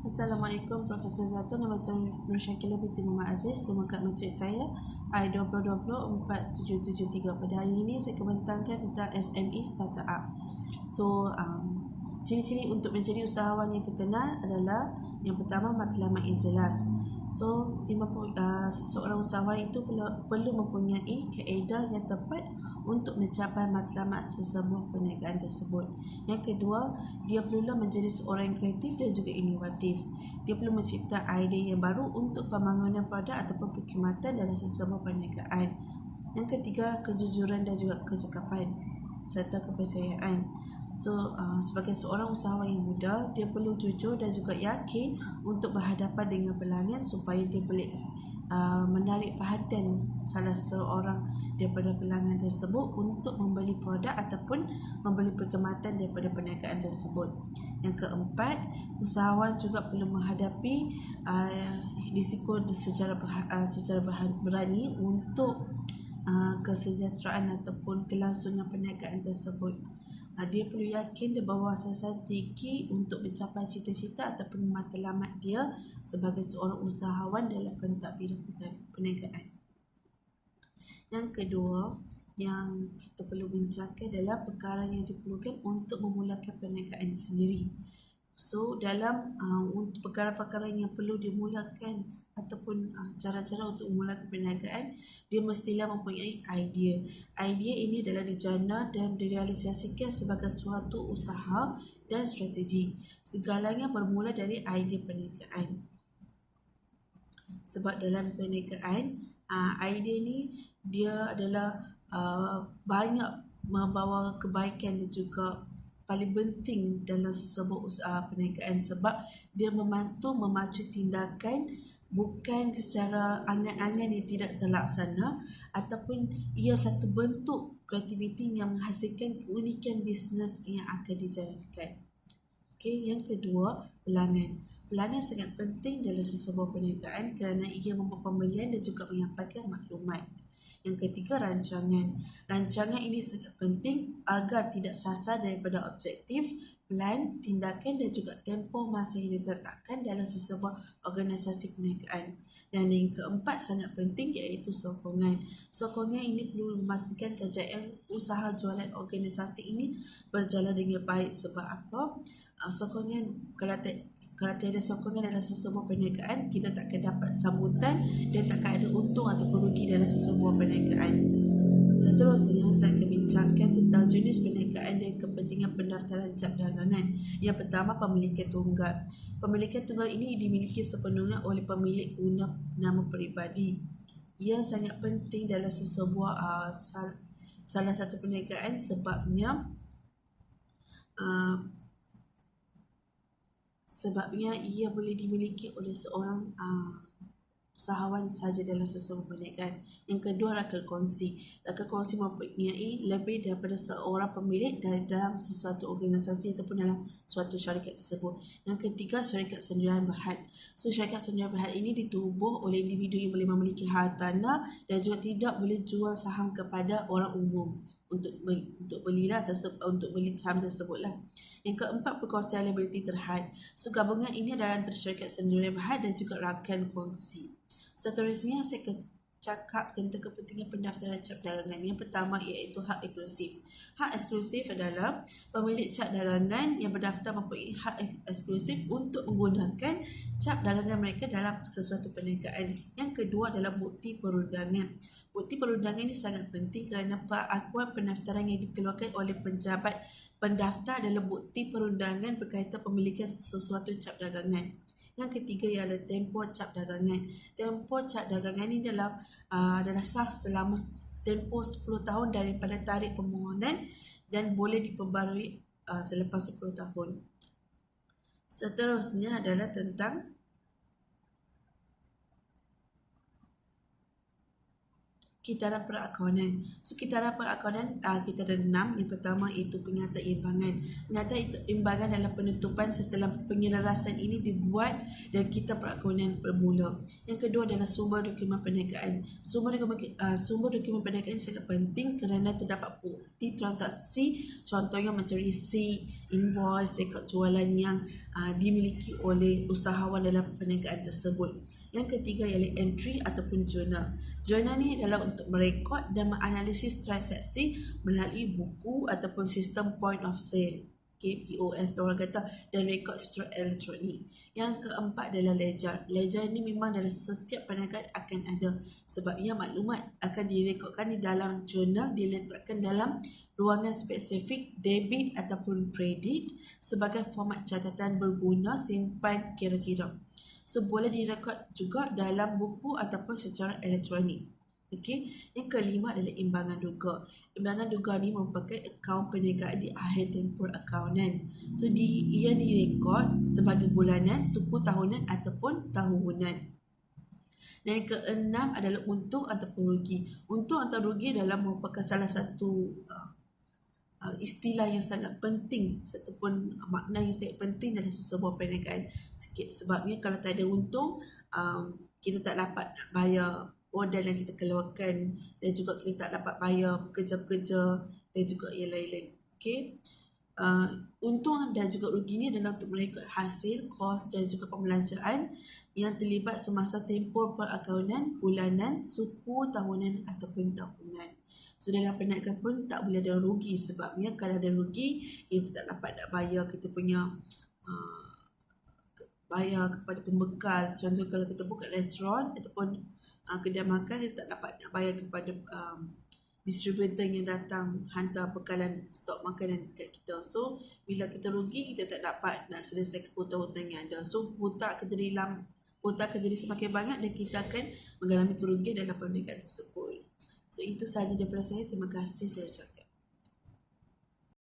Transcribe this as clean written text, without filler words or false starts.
Assalamualaikum Profesor Zatun. Nama saya Nur Syakila binti Muhammad Aziz. Jumpa kat matrik saya I2020-4773. Pada hari ini saya akan membentangkan tentang SME Startup. Ciri-ciri untuk menjadi usahawan yang terkenal adalah yang pertama, matlamat yang jelas. Seseorang usahawan itu perlu mempunyai kaedah yang tepat untuk mencapai matlamat sesebuah perniagaan tersebut. Yang kedua, dia perlulah menjadi seorang yang kreatif dan juga inovatif. Dia perlu mencipta idea yang baru untuk pembangunan produk ataupun perkhidmatan dalam sesebuah perniagaan. Yang ketiga, kejujuran dan juga kecakapan serta kepercayaan. Sebagai seorang usahawan yang muda, dia perlu jujur dan juga yakin untuk berhadapan dengan pelanggan supaya dia boleh menarik perhatian salah seorang daripada pelanggan tersebut untuk membeli produk ataupun membeli perkhidmatan daripada perniagaan tersebut. Yang keempat, usahawan juga perlu menghadapi risiko secara berani untuk kesejahteraan ataupun kelangsungan perniagaan tersebut. Dia perlu yakin bahawa sasaran tinggi untuk mencapai cita-cita ataupun matlamat dia sebagai seorang usahawan dalam pentadbiran perniagaan. Yang kedua, yang kita perlu bincangkan adalah perkara yang diperlukan untuk memulakan perniagaan sendiri. Dalam untuk perkara-perkara yang perlu dimulakan ataupun cara-cara untuk memulakan perniagaan, dia mestilah mempunyai idea. Idea ini adalah dijana dan direalisasikan sebagai suatu usaha dan strategi. Segalanya bermula dari idea perniagaan. Sebab dalam perniagaan, idea ni dia adalah banyak membawa kebaikan dan juga paling penting dalam sesebuah usaha perniagaan, sebab dia membantu memacu tindakan bukan secara angan-angan yang tidak terlaksana, ataupun ia satu bentuk kreativiti yang menghasilkan keunikan bisnes yang akan dijalankan. Yang kedua, pelanggan. Pelanggan sangat penting dalam sesebuah perniagaan kerana ia membuat pembelian dan juga menyampaikan maklumat. Yang ketiga, rancangan. Rancangan ini sangat penting agar tidak sasar daripada objektif, plan, tindakan dan juga tempoh masa yang ditetapkan dalam sesebuah organisasi perniagaan. Dan yang keempat sangat penting iaitu sokongan. Sokongan ini perlu memastikan kejayaan usaha jualan organisasi ini berjalan dengan baik. Sebab apa? Sokongan, kalau tiada sokongan dalam sesebuah perniagaan, kita takkan dapat sambutan dan takkan ada untung ataupun rugi dalam sesebuah perniagaan. Seterusnya, saya akan bincangkan tentang jenis perniagaan dan kepentingan pendaftaran cap dagangan. Yang pertama, pemilikan tunggal. Pemilikan tunggal ini dimiliki sepenuhnya oleh pemilik guna nama peribadi. Ia sangat penting dalam sesebuah salah satu perniagaan sebabnya ia boleh dimiliki oleh seorang usahawan sahaja dalam sesebuah perniagaan. Yang kedua, rakan kongsi. Rakan kongsi mempunyai lebih daripada seorang pemilik dalam sesuatu organisasi ataupun dalam suatu syarikat tersebut. Yang ketiga, syarikat sendirian berhad. Syarikat sendirian berhad ini ditubuh oleh individu yang boleh memiliki hartanah dan juga tidak boleh jual saham kepada orang umum untuk beli saham tersebutlah. Yang keempat, perkongsian liability terhad. Gabungan ini adalah antara syarikat sendirian berhad dan juga rakan kongsi. Seterusnya, saya akan cakap tentang kepentingan pendaftaran cap dagangan. Yang pertama iaitu hak eksklusif. Hak eksklusif adalah pemilik cap dagangan yang berdaftar mempunyai hak eksklusif untuk menggunakan cap dagangan mereka dalam sesuatu perniagaan. Yang kedua adalah bukti perundangan. Bukti perundangan ini sangat penting kerana pengakuan pendaftaran yang dikeluarkan oleh penjabat pendaftar adalah bukti perundangan berkaitan pemilikan sesuatu cap dagangan. Yang ketiga ialah tempoh cap dagangan. Tempoh cap dagangan ini adalah sah selama tempoh 10 tahun daripada tarikh permohonan dan boleh diperbarui selepas 10 tahun. Seterusnya adalah tentang kitaran perakuanan. Kitaran perakuanan kita ada 6. Yang pertama iaitu pengata imbangan. Pengata imbangan adalah penutupan setelah penyelarasan ini dibuat dan kita perakuanan bermula. Yang kedua adalah sumber dokumen perniagaan. Sumber dokumen perniagaan sangat penting kerana terdapat bukti transaksi, contohnya macam receipt, invoice, rekod jualan yang dimiliki oleh usahawan dalam perniagaan tersebut. Yang ketiga ialah entry ataupun journal. Journal ni adalah untuk merekod dan menganalisis transaksi melalui buku ataupun sistem point of sale. POS orang kata, dan rekod secara elektronik. Yang keempat adalah ledger. Ledger ni memang dalam setiap perniagaan akan ada, sebabnya maklumat akan direkodkan di dalam jurnal, diletakkan dalam ruangan spesifik debit ataupun kredit sebagai format catatan berguna simpan kira-kira. So boleh direkod juga dalam buku ataupun secara elektronik. Okey, yang kelima adalah imbangan duga. Imbangan duga ni merupakan akaun perniagaan di akhir tempur akauntan. So ia direkod sebagai bulanan, suku tahunan ataupun tahunan. Dan yang keenam adalah untung ataupun rugi. Untung atau rugi adalah merupakan salah satu istilah yang sangat penting, ataupun makna yang sangat penting dalam sebuah perniagaan. Sebabnya kalau tak ada untung, kita tak dapat nak bayar modal yang kita keluarkan, dan juga kita tak dapat bayar pekerja-pekerja dan juga yang lain-lain. Okey. Untung dan juga rugi ni adalah untuk merekod hasil, kos dan juga pembelanjaan yang terlibat semasa tempoh perakaunan bulanan, suku tahunan ataupun tahunan. So dalam perniagaan pun tak boleh ada rugi, sebabnya kalau ada rugi kita tak dapat nak bayar kita punya bayar kepada pembekal. Contoh kalau kita buka restoran ataupun kedai makan, kita tak dapat nak bayar kepada distributor yang datang hantar bekalan stok makanan dekat kita. So bila kita rugi, kita tak dapat nak selesaikan hutang-hutang yang ada. So hutang akan jadi semakin banyak dan kita akan mengalami kerugian dalam perniagaan tersebut. So itu sahaja daripada saya. Terima kasih saya ucapkan.